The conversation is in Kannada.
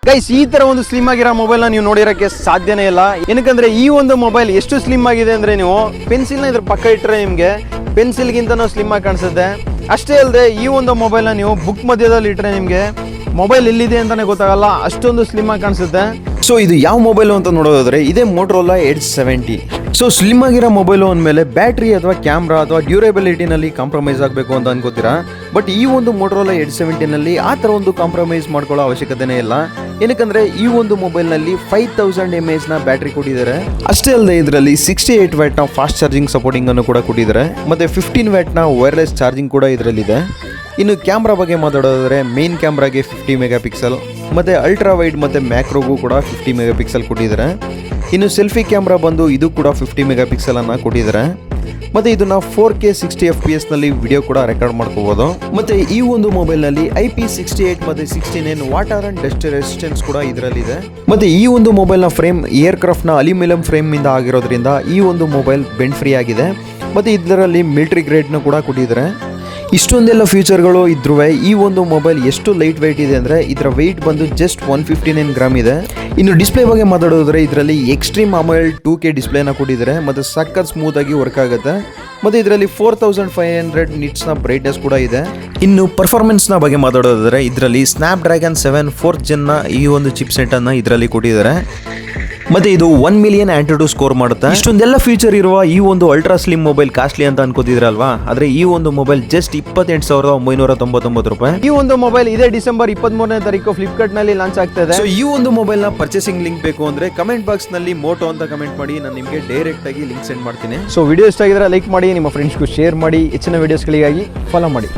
ಗೈಸ್ ಈ ತರ ಒಂದು ಸ್ಲಿಮ್ ಆಗಿರೋ ಮೊಬೈಲ್ ನ ನೀವು ನೋಡಿರಕ್ಕೆ ಸಾಧ್ಯನೇ ಇಲ್ಲ. ಏನಕ್ಕಂದ್ರೆ ಈ ಒಂದು ಮೊಬೈಲ್ ಎಷ್ಟು ಸ್ಲಿಮ್ ಆಗಿದೆ ಅಂದ್ರೆ ನೀವು ಪೆನ್ಸಿಲ್ ನ ಇದ್ರ ಪಕ್ಕ ಇಟ್ಟರೆ ನಿಮ್ಗೆ ಪೆನ್ಸಿಲ್ ಗಿಂತನೂ ಸ್ಲಿಮ್ ಆಗಿ ಕಾಣಿಸುತ್ತೆ. ಅಷ್ಟೇ ಅಲ್ಲದೆ ಈ ಒಂದು ಮೊಬೈಲ್ ನ ನೀವು ಬುಕ್ ಮಧ್ಯದಲ್ಲಿ ಇಟ್ಟರೆ ನಿಮ್ಗೆ ಮೊಬೈಲ್ ಎಲ್ಲಿದೆ ಅಂತಾನೆ ಗೊತ್ತಾಗಲ್ಲ, ಅಷ್ಟೊಂದು ಸ್ಲಿಮ್ ಆಗಿ ಕಾಣಿಸುತ್ತೆ. ಸೊ ಇದು ಯಾವ ಮೊಬೈಲು ಅಂತ ನೋಡೋದಾದ್ರೆ ಇದೇ ಮೋಟರೋಲಾ ಎಡ್ಜ್ 70. ಸೊ ಸ್ಲಿಮ್ ಆಗಿರೋ ಮೊಬೈಲು ಅಂದಮೇಲೆ ಬ್ಯಾಟ್ರಿ ಅಥವಾ ಕ್ಯಾಮ್ರಾ ಅಥವಾ ಡ್ಯೂರೇಬಿಲಿಟಿನಲ್ಲಿ ಕಾಂಪ್ರಮೈಸ್ ಆಗಬೇಕು ಅಂತ ಅನ್ಕೋತೀರಾ. ಬಟ್ ಈ ಒಂದು ಮೋಟರೋಲಾ ಎಡ್ಜ್ 70ನಲ್ಲಿ ಆ ಥರ ಒಂದು ಕಾಂಪ್ರಮೈಸ್ ಮಾಡ್ಕೊಳ್ಳೋ ಅವಶ್ಯಕತೆನೇ ಇಲ್ಲ. ಏನಕ್ಕಂದ್ರೆ ಈ ಒಂದು ಮೊಬೈಲ್ನಲ್ಲಿ 5000 mAh ಬ್ಯಾಟ್ರಿ ಕೊಟ್ಟಿದ್ದಾರೆ. ಅಷ್ಟೇ ಅಲ್ಲದೆ ಇದರಲ್ಲಿ 68 ವ್ಯಾಟ್ನ ಫಾಸ್ಟ್ ಚಾರ್ಜಿಂಗ್ ಸಪೋರ್ಟಿಂಗ್ ಅನ್ನು ಕೂಡ ಕೊಟ್ಟಿದ್ದಾರೆ. ಮತ್ತೆ 15 ವ್ಯಾಟ್ನ ವೈರ್ಲೆಸ್ ಚಾರ್ಜಿಂಗ್ ಕೂಡ ಇದರಲ್ಲಿದೆ. ಇನ್ನು ಕ್ಯಾಮ್ರಾ ಬಗ್ಗೆ ಮಾತಾಡೋದಾದ್ರೆ ಮೇನ್ ಕ್ಯಾಮ್ರಾಗೆ 50 ಮೆಗಾ ಪಿಕ್ಸೆಲ್ ಮತ್ತು ಅಲ್ಟ್ರಾ ವೈಡ್ ಮತ್ತು ಮ್ಯಾಕ್ರೋಗೂ ಕೂಡ 50 ಮೆಗಾ ಪಿಕ್ಸೆಲ್ ಕೊಟ್ಟಿದ್ದಾರೆ. ಇನ್ನು ಸೆಲ್ಫಿ ಕ್ಯಾಮ್ರಾ ಬಂದು ಇದು ಕೂಡ 50 ಮೆಗಾ ಪಿಕ್ಸೆಲನ್ನು ಕೊಟ್ಟಿದ್ದಾರೆ. ಮತ್ತು ಇದನ್ನು 4K 60 FPS ವಿಡಿಯೋ ಕೂಡ ರೆಕಾರ್ಡ್ ಮಾಡ್ಕೋಬೋದು. ಮತ್ತು ಈ ಒಂದು ಮೊಬೈಲ್ನಲ್ಲಿ IP68 ಮತ್ತು 69 ವಾಟರ್ ಆ್ಯಂಡ್ ಡಸ್ಟ್ ರೆಸಿಸ್ಟೆನ್ಸ್ ಕೂಡ ಇದರಲ್ಲಿದೆ. ಮತ್ತು ಈ ಒಂದು ಮೊಬೈಲ್ನ ಫ್ರೇಮ್ ಏರ್ಕ್ರಾಫ್ಟ್ನ ಅಲ್ಯೂಮಿನಿಯಂ ಫ್ರೇಮಿಂದ ಆಗಿರೋದ್ರಿಂದ ಈ ಒಂದು ಮೊಬೈಲ್ ಬೆಂಡ್ ಫ್ರೀ ಆಗಿದೆ. ಮತ್ತು ಇದರಲ್ಲಿ ಮಿಲಿಟರಿ ಗ್ರೇಡ್ನ ಕೂಡ ಕೊಟ್ಟಿದ್ದಾರೆ. ಇಷ್ಟೊಂದೆಲ್ಲ ಫೀಚರ್ಗಳು ಇದ್ರೂ ಈ ಒಂದು ಮೊಬೈಲ್ ಎಷ್ಟು ಲೈಟ್ ವೆಯ್ಟ್ ಇದೆ ಅಂದರೆ ಇದರ ವೆಯ್ಟ್ ಬಂದು ಜಸ್ಟ್ 159 ಗ್ರಾಮ್ ಇದೆ. ಇನ್ನು ಡಿಸ್ಪ್ಲೇ ಬಗ್ಗೆ ಮಾತಾಡೋದ್ರೆ ಇದರಲ್ಲಿ ಎಕ್ಸ್ಟ್ರೀಮ್ ಅಮೋಲೆಡ್ 2K ಡಿಸ್ಪ್ಲೇನ ಕೊಟ್ಟಿದ್ದಾರೆ ಮತ್ತು ಸಖತ್ ಸ್ಮೂತ್ ಆಗಿ ವರ್ಕ್ ಆಗುತ್ತೆ. ಮತ್ತು ಇದರಲ್ಲಿ 4500 ನಿಟ್ಸ್ನ ಬ್ರೈಟ್ನೆಸ್ ಕೂಡ ಇದೆ. ಇನ್ನು ಪರ್ಫಾರ್ಮೆನ್ಸ್ನ ಬಗ್ಗೆ ಮಾತಾಡೋದಾದ್ರೆ ಇದರಲ್ಲಿ ಸ್ನ್ಯಾಪ್ಡ್ರ್ಯಾಗನ್ 7 4th ಜನ್ನ ಈ ಒಂದು ಚಿಪ್ ಸೆಟ್ಟನ್ನು ಇದರಲ್ಲಿ ಕೊಟ್ಟಿದ್ದಾರೆ. ಮತ್ತೆ ಇದು 1 ಮಿಲಿಯನ್ ಆಂಟಿಟ್ಯೂಡ್ ಸ್ಕೋರ್ ಮಾಡುತ್ತೆ. ಇಷ್ಟೊಂದೆಲ್ಲ ಫೀಚರ್ ಇರುವ ಈ ಒಂದು ಅಲ್ಟ್ರಾ ಸ್ಲಿಮ್ ಮೊಬೈಲ್ ಕಾಸ್ಟ್ಲಿ ಅಂತ ಅನ್ಕೋತಿದ್ರಲ್ವಾ, ಆದ್ರೆ ಈ ಒಂದು ಮೊಬೈಲ್ ಜಸ್ಟ್ 28,999 ರೂಪಾಯಿ. ಈ ಒಂದು ಮೊಬೈಲ್ ಇದೇ ಡಿಸೆಂಬರ್ 23ನೇ ತಾರೀಕು ಫ್ಲಿಪ್ಕಾರ್ಟ್ ನಲ್ಲಿ ಲಾಂಚ್ ಆಗ್ತಾ ಇದೆ. ಸೊ ಈ ಒಂದು ಮೊಬೈಲ್ ನ ಪರ್ಚೇಸಿಂಗ್ ಲಿಂಕ್ ಬೇಕು ಅಂದ್ರೆ ಕಮೆಂಟ್ ಬಾಕ್ಸ್ ನಲ್ಲಿ ಮೋಟೋ ಅಂತ ಕಮೆಂಟ್ ಮಾಡಿ, ನಾನು ನಿಮಗೆ ಡೈರೆಕ್ಟ್ ಆಗಿ ಲಿಂಕ್ ಸೆಂಡ್ ಮಾಡ್ತೀನಿ. ಸೊ ವಿಡಿಯೋ ಇಷ್ಟ ಆಗಿದ್ರೆ ಲೈಕ್ ಮಾಡಿ, ನಿಮ್ಮ ಫ್ರೆಂಡ್ಸ್ಗೂ ಶೇರ್ ಮಾಡಿ, ಹೆಚ್ಚಿನ ವಿಡಿಯೋಸ್ಗಳಿಗಾಗಿ ಫಾಲೋ ಮಾಡಿ.